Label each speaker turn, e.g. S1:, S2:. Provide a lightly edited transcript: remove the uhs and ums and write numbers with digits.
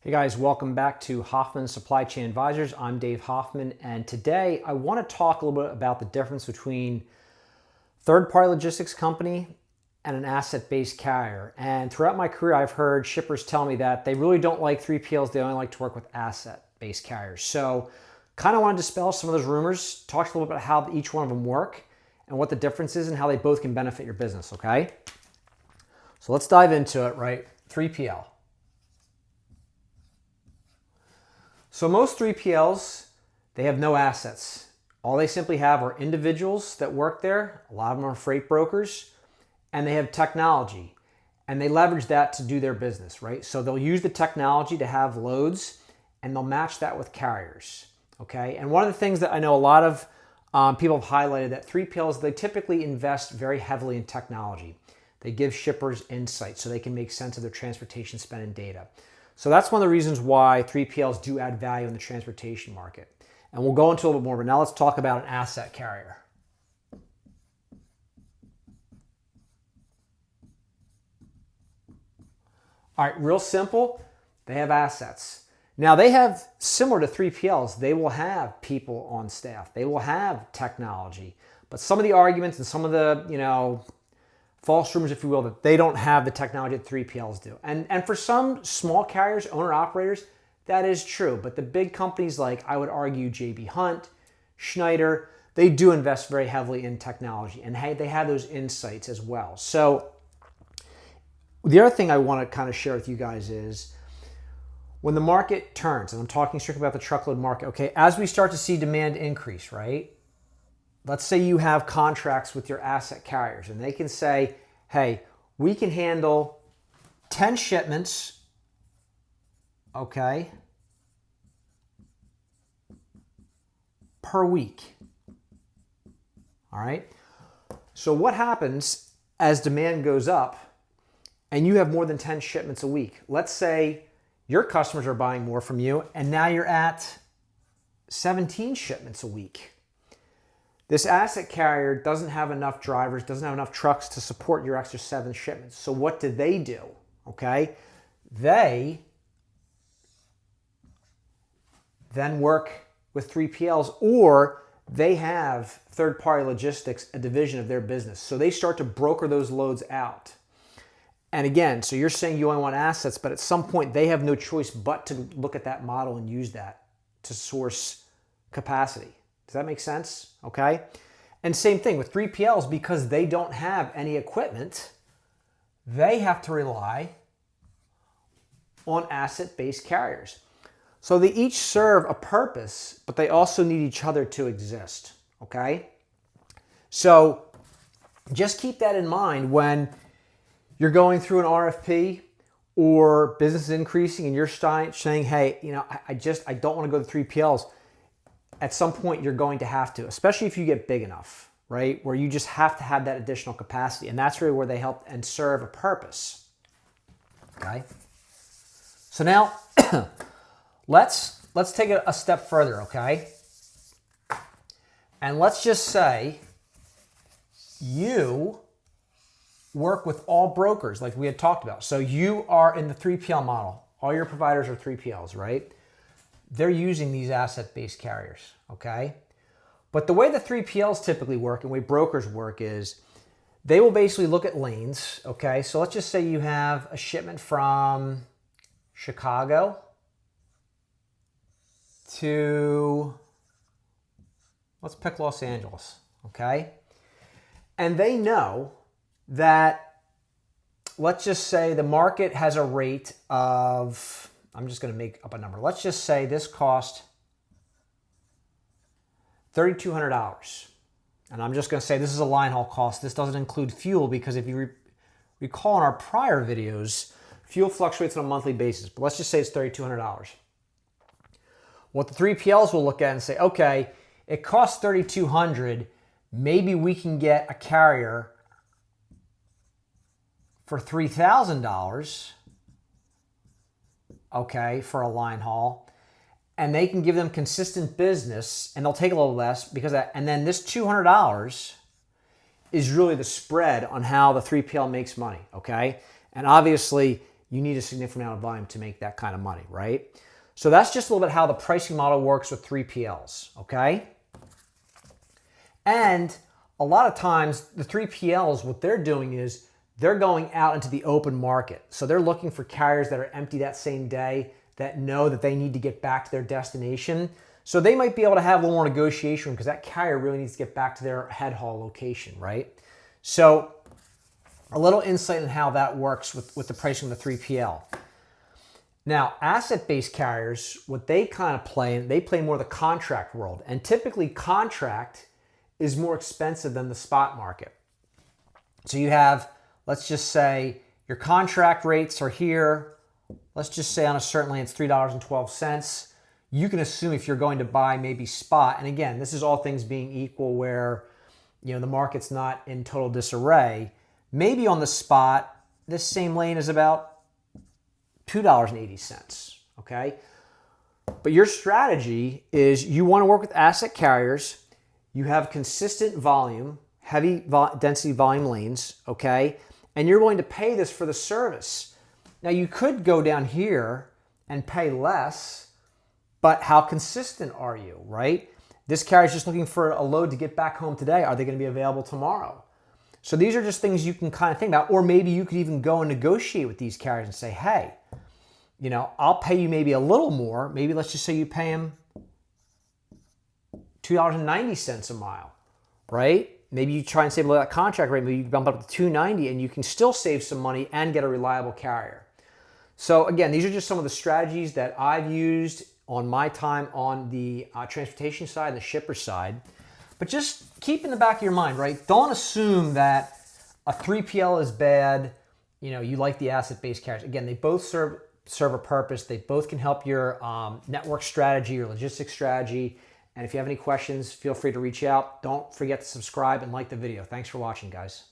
S1: Hey guys, welcome back to Hoffman Supply Chain Advisors. I'm Dave Hoffman, and today I want to talk a little bit about the difference between third-party logistics company and an asset-based carrier. And throughout my career, I've heard shippers tell me that they really don't like 3PLs, they only like to work with asset-based carriers. So kind of want to dispel some of those rumors, talk a little bit about how each one of them work and what the difference is and how they both can benefit your business, okay? So let's dive into it, right? 3PL. So most 3PLs, they have no assets. All they simply have are individuals that work there. A lot of them are freight brokers, and they have technology, and they leverage that to do their business, right? So they'll use the technology to have loads, and they'll match that with carriers, okay? And one of the things that I know a lot of people have highlighted that 3PLs, they typically invest very heavily in technology. They give shippers insight so they can make sense of their transportation spend and data. So that's one of the reasons why 3PLs do add value in the transportation market. And we'll go into a little bit more, but now let's talk about an asset carrier. All right, real simple, they have assets. Now they have, similar to 3PLs, they will have people on staff. They will have technology. But some of the arguments and some of the, false rumors, if you will, that they don't have the technology that 3PLs do. And for some small carriers, owner-operators, that is true. But the big companies like, I would argue, J.B. Hunt, Schneider, they do invest very heavily in technology. And they have those insights as well. So the other thing I want to kind of share with you guys is when the market turns, and I'm talking strictly about the truckload market, okay, as we start to see demand increase, right? Let's say you have contracts with your asset carriers and they can say, hey, we can handle 10 shipments, okay, per week. All right. So what happens as demand goes up and you have more than 10 shipments a week? Let's say your customers are buying more from you and now you're at 17 shipments a week. This asset carrier doesn't have enough drivers, doesn't have enough trucks to support your extra 7 shipments. So what do? Okay, they then work with 3PLs, or they have third-party logistics, a division of their business. So they start to broker those loads out. And again, so you're saying you only want assets, but at some point they have no choice but to look at that model and use that to source capacity. Does that make sense? Okay. And same thing with 3PLs, because they don't have any equipment, they have to rely on asset-based carriers. So they each serve a purpose, but they also need each other to exist. Okay. So just keep that in mind when you're going through an RFP or business is increasing and you're saying, hey, I don't want to go to 3PLs. At some point, you're going to have to, especially if you get big enough, right? Where you just have to have that additional capacity. And that's really where they help and serve a purpose. Okay? So now, let's take it a step further, okay? And let's just say you work with all brokers like we had talked about. So you are in the 3PL model. All your providers are 3PLs, right? They're using these asset-based carriers, okay? But the way the 3PLs typically work and the way brokers work is they will basically look at lanes, okay? So let's just say you have a shipment from Chicago to, let's pick Los Angeles, okay? And they know that, let's just say the market has a rate of, I'm just going to make up a number. Let's just say this cost $3,200. And I'm just going to say this is a line haul cost. This doesn't include fuel because if you recall in our prior videos, fuel fluctuates on a monthly basis. But let's just say it's $3,200. What the 3PLs will look at and say, okay, it costs $3,200. Maybe we can get a carrier for $3,000. Okay, for a line haul, and they can give them consistent business, and they'll take a little less because of that. And then this $200 is really the spread on how the 3PL makes money. Okay, and obviously you need a significant amount of volume to make that kind of money, right? So that's just a little bit how the pricing model works with 3PLs, okay? And a lot of times the 3PLs, what they're doing is they're going out into the open market. So they're looking for carriers that are empty that same day, that know that they need to get back to their destination. So they might be able to have a little more negotiation because that carrier really needs to get back to their head haul location, right? So a little insight on how that works with the pricing of the 3PL. Now, asset-based carriers, what they kind of play in, they play more the contract world. And typically contract is more expensive than the spot market. So you have, let's just say your contract rates are here. Let's just say on a certain lane it's $3.12. You can assume if you're going to buy maybe spot, and again, this is all things being equal where the market's not in total disarray. Maybe on the spot, this same lane is about $2.80, okay? But your strategy is you want to work with asset carriers. You have consistent volume, heavy density volume lanes, okay? And you're willing to pay this for the service. Now, you could go down here and pay less, but how consistent are you, right? This carrier's just looking for a load to get back home today. Are they going to be available tomorrow? So these are just things you can kind of think about. Or maybe you could even go and negotiate with these carriers and say, hey, I'll pay you maybe a little more. Maybe let's just say you pay them $2.90 a mile, right? Maybe you try and save a little of that contract rate. Maybe you bump up to $2.90 and you can still save some money and get a reliable carrier. So again, these are just some of the strategies that I've used on my time on the transportation side and the shipper side. But just keep in the back of your mind, right? Don't assume that a 3PL is bad. You like the asset-based carriers. Again, they both serve a purpose. They both can help your network strategy, your logistics strategy. And if you have any questions, feel free to reach out. Don't forget to subscribe and like the video. Thanks for watching, guys.